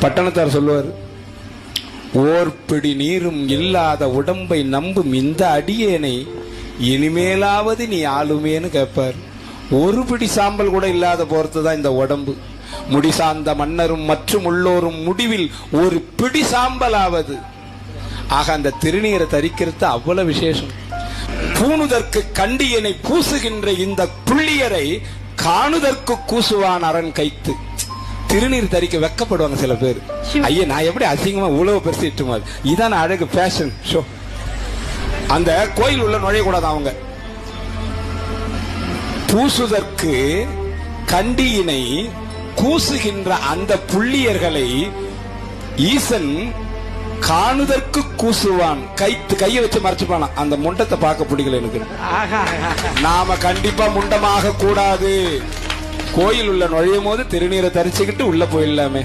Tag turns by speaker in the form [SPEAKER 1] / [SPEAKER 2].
[SPEAKER 1] பட்டணத்தார் சொல்லுவார், ஓர் பிடி நீரும் இல்லாத உடம்பை நம்பும் இந்த அடியேனை இனிமேலாவது நீ ஆளுமேன்னு கேட்பார். ஒரு பிடி சாம்பல் கூட இல்லாத போறதுதான் இந்த உடம்பு. முடி சார்ந்த மன்னரும் மற்றும் உள்ளோரும் முடிவில் ஒரு பிடி சாம்பலாவது. ஆக அந்த திருநீரை தரிக்கிறது அவ்வளவு விசேஷம். பூணுதற்கு கண்டியனை பூசுகின்ற இந்த புள்ளியரை காணுதற்கு கூசுவான் அரண் கைத்து. திருநீர் தரிக்க வெக்கப்படுவாங்க சில பேர். ஐயா, நான் எப்படி அசிங்கமா உழவு பெருசிட்டு, இதான் அழகு, ஃபேஷன் ஷோ. அந்த கோயில் உள்ள நுழையக்கூடாது. அவங்க பூசுதற்கு கண்டியினை கூசுகின்ற அந்த புள்ளியர்களை ஈசன் காணுதற்கு கூசுவான். கையை வச்சு மறைச்சுப்பானா. அந்த முண்டத்தை பார்க்க பிடிக்கல எனக்கு. நாம கண்டிப்பா முண்டமாக கூடாது. கோயில் உள்ள நுழையும் போது திருநீரை தரிச்சுக்கிட்டு உள்ள போயிடலாமே.